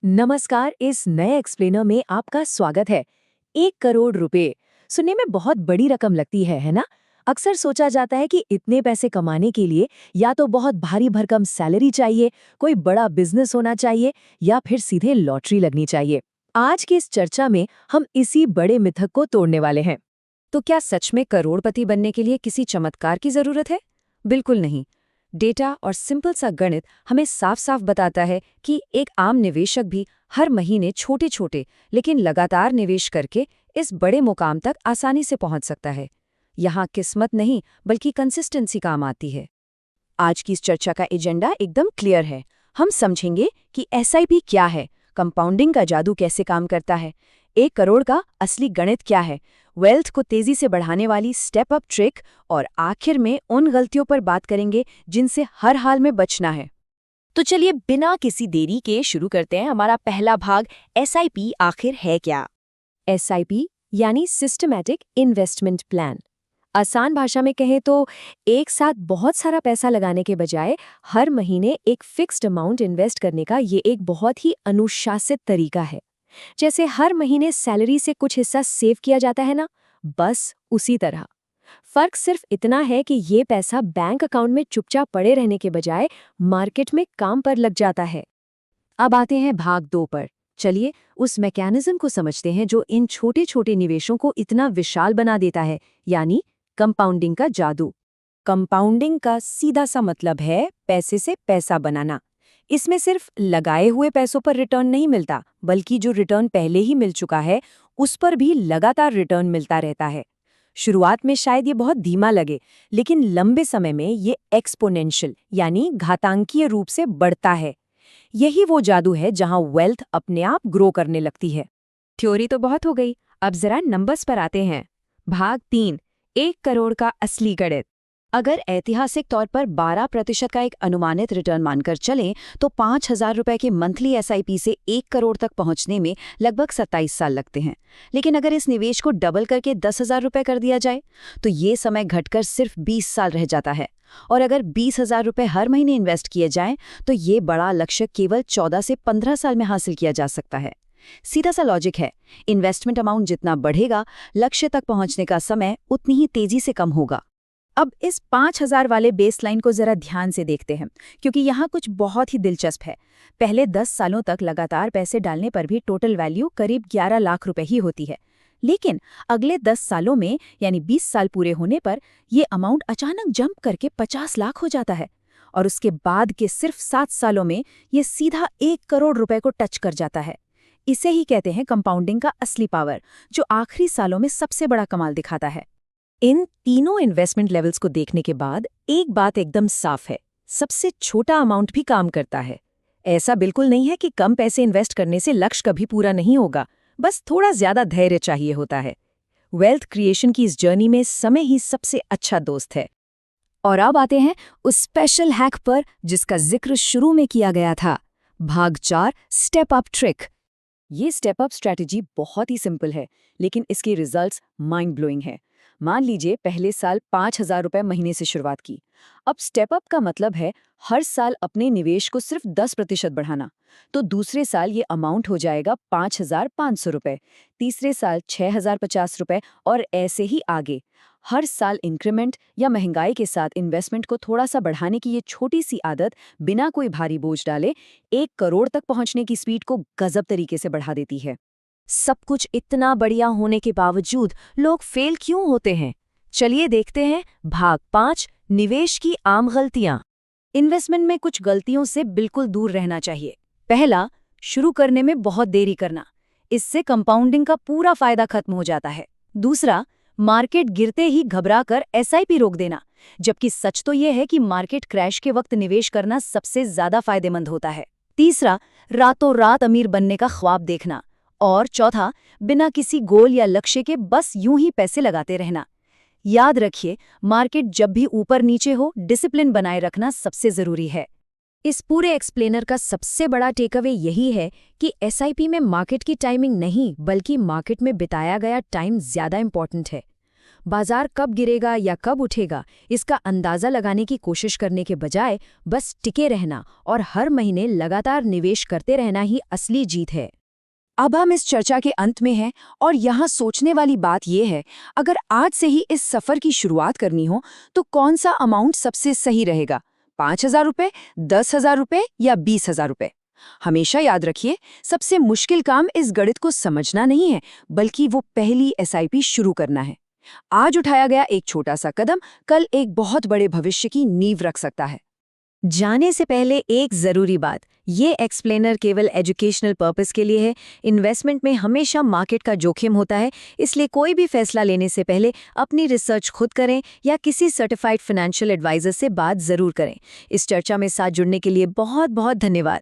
नमस्कार। इस नए एक्सप्लेनर में आपका स्वागत है। 1 करोड़ रुपए सुनने में बहुत बड़ी रकम लगती है ना? अक्सर सोचा जाता है कि इतने पैसे कमाने के लिए या तो बहुत भारी भरकम सैलरी चाहिए, कोई बड़ा बिजनेस होना चाहिए या फिर सीधे लॉटरी लगनी चाहिए। आज की इस चर्चा में हम इसी बड़े मिथक को तोड़ने वाले हैं। तो क्या सच में करोड़पति बनने के लिए किसी चमत्कार की जरूरत है? बिल्कुल नहीं। डेटा और सिंपल सा गणित हमें साफ साफ बताता है कि एक आम निवेशक भी हर महीने छोटे छोटे लेकिन लगातार निवेश करके इस बड़े मुकाम तक आसानी से पहुंच सकता है। यहाँ किस्मत नहीं बल्कि कंसिस्टेंसी काम आती है। आज की इस चर्चा का एजेंडा एकदम क्लियर है। हम समझेंगे कि एसआईपी क्या है, कंपाउंडिंग का जादू कैसे काम करता है, 1 करोड़ का असली गणित क्या है, वेल्थ को तेजी से बढ़ाने वाली स्टेप अप ट्रिक और आखिर में उन गलतियों पर बात करेंगे जिनसे हर हाल में बचना है। तो चलिए बिना किसी देरी के शुरू करते हैं हमारा पहला भाग, एसआईपी आखिर है क्या? एसआईपी यानी सिस्टमैटिक इन्वेस्टमेंट प्लान। आसान भाषा में कहें तो एक साथ बहुत सारा पैसा लगाने के बजाय हर महीने एक फिक्स्ड अमाउंट इन्वेस्ट करने का ये एक बहुत ही अनुशासित तरीका है। जैसे हर महीने सैलरी से कुछ हिस्सा सेव किया जाता है ना, बस उसी तरह। फर्क सिर्फ इतना है कि ये पैसा बैंक अकाउंट में चुपचाप पड़े रहने के बजाय मार्केट में काम पर लग जाता है। अब आते हैं भाग 2 पर। चलिए उस मैकेनिज्म को समझते हैं जो इन छोटे छोटे निवेशों को इतना विशाल बना देता है, यानी कंपाउंडिंग का जादू। कंपाउंडिंग का सीधा सा मतलब है पैसे से पैसा बनाना। इसमें सिर्फ लगाए हुए पैसों पर रिटर्न नहीं मिलता, बल्कि जो रिटर्न पहले ही मिल चुका है उस पर भी लगातार रिटर्न मिलता रहता है। शुरुआत में शायद ये बहुत धीमा लगे, लेकिन लंबे समय में ये एक्सपोनेंशियल यानी घातांकीय रूप से बढ़ता है। यही वो जादू है जहां वेल्थ अपने आप ग्रो करने लगती है। थ्योरी तो बहुत हो गई, अब जरा नंबर्स पर आते हैं। भाग 3, 1 करोड़ का असली गणित। अगर ऐतिहासिक तौर पर 12% का एक अनुमानित रिटर्न मानकर चलें तो 5,000 रुपए के मंथली एसआईपी से 1 करोड़ तक पहुंचने में लगभग 27 साल लगते हैं। लेकिन अगर इस निवेश को डबल करके 10,000 रुपए कर दिया जाए तो ये समय घटकर सिर्फ 20 साल रह जाता है। और अगर 20,000 रुपए हर महीने इन्वेस्ट किए जाएं तो ये बड़ा लक्ष्य केवल 14 से 15 साल में हासिल किया जा सकता है। सीधा सा लॉजिक है, इन्वेस्टमेंट अमाउंट जितना बढ़ेगा, लक्ष्य तक पहुंचने का समय उतनी ही तेजी से कम होगा। अब इस 5,000 वाले बेसलाइन को जरा ध्यान से देखते हैं, क्योंकि यहाँ कुछ बहुत ही दिलचस्प है। पहले 10 सालों तक लगातार पैसे डालने पर भी टोटल वैल्यू करीब 11 लाख रुपए ही होती है। लेकिन अगले 10 सालों में यानी 20 साल पूरे होने पर ये अमाउंट अचानक जंप करके 50 लाख हो जाता है। और उसके बाद के सिर्फ 7 सालों में ये सीधा 1 करोड़ रुपए को टच कर जाता है। इसे ही कहते हैं कंपाउंडिंग का असली पावर, जो आखिरी सालों में सबसे बड़ा कमाल दिखाता है। इन तीनों इन्वेस्टमेंट लेवल्स को देखने के बाद एक बात एकदम साफ है, सबसे छोटा अमाउंट भी काम करता है। ऐसा बिल्कुल नहीं है कि कम पैसे इन्वेस्ट करने से लक्ष्य कभी पूरा नहीं होगा, बस थोड़ा ज्यादा धैर्य चाहिए होता है। वेल्थ क्रिएशन की इस जर्नी में समय ही सबसे अच्छा दोस्त है। और अब आते हैं उस स्पेशल हैक पर जिसका जिक्र शुरू में किया गया था। भाग 4, स्टेप अप ट्रिक। ये स्टेप अप स्ट्रैटेजी बहुत ही सिंपल है, लेकिन इसके रिजल्ट्स माइंड ब्लोइंग है। मान लीजिए पहले साल 5,000 रुपए महीने से शुरुआत की। अब स्टेप अप का मतलब है हर साल अपने निवेश को सिर्फ 10% बढ़ाना। तो दूसरे साल ये अमाउंट हो जाएगा 5,500 रुपए, तीसरे साल 6,050 रुपए और ऐसे ही आगे। हर साल इंक्रीमेंट या महंगाई के साथ इन्वेस्टमेंट को थोड़ा सा बढ़ाने की ये छोटी सी आदत बिना कोई भारी बोझ डाले 1 करोड़ तक पहुंचने की स्पीड को गजब तरीके से बढ़ा देती है। सब कुछ इतना बढ़िया होने के बावजूद लोग फेल क्यों होते हैं? चलिए देखते हैं भाग 5, निवेश की आम गलतियां। इन्वेस्टमेंट में कुछ गलतियों से बिल्कुल दूर रहना चाहिए। पहला, शुरू करने में बहुत देरी करना। इससे कंपाउंडिंग का पूरा फायदा खत्म हो जाता है। दूसरा, मार्केट गिरते ही घबराकर एसआईपी रोक देना, जबकि सच तो यह है कि मार्केट क्रैश के वक्त निवेश करना सबसे ज्यादा फायदेमंद होता है। तीसरा, रातों रात अमीर बनने का ख्वाब देखना। और चौथा, बिना किसी गोल या लक्ष्य के बस यूं ही पैसे लगाते रहना। याद रखिए, मार्केट जब भी ऊपर नीचे हो, डिसिप्लिन बनाए रखना सबसे जरूरी है। इस पूरे एक्सप्लेनर का सबसे बड़ा टेकअवे यही है कि एसआईपी में मार्केट की टाइमिंग नहीं, बल्कि मार्केट में बिताया गया टाइम ज्यादा इंपॉर्टेंट है। बाजार कब गिरेगा या कब उठेगा, इसका अंदाज़ा लगाने की कोशिश करने के बजाय बस टिके रहना और हर महीने लगातार निवेश करते रहना ही असली जीत है। अब हम इस चर्चा के अंत में हैं और यहाँ सोचने वाली बात यह है, अगर आज से ही इस सफ़र की शुरुआत करनी हो तो कौन सा अमाउंट सबसे सही रहेगा, 5,000 रुपये, 10,000 रुपये या 20,000 रुपये? हमेशा याद रखिए, सबसे मुश्किल काम इस गणित को समझना नहीं है, बल्कि वो पहली एसआईपी शुरू करना है। आज उठाया गया एक छोटा सा कदम कल एक बहुत बड़े भविष्य की नींव रख सकता है। जाने से पहले एक ज़रूरी बात, ये एक्सप्लेनर केवल एजुकेशनल पर्पस के लिए है। इन्वेस्टमेंट में हमेशा मार्केट का जोखिम होता है, इसलिए कोई भी फैसला लेने से पहले अपनी रिसर्च खुद करें या किसी सर्टिफाइड फाइनेंशियल एडवाइजर से बात ज़रूर करें। इस चर्चा में साथ जुड़ने के लिए बहुत बहुत धन्यवाद।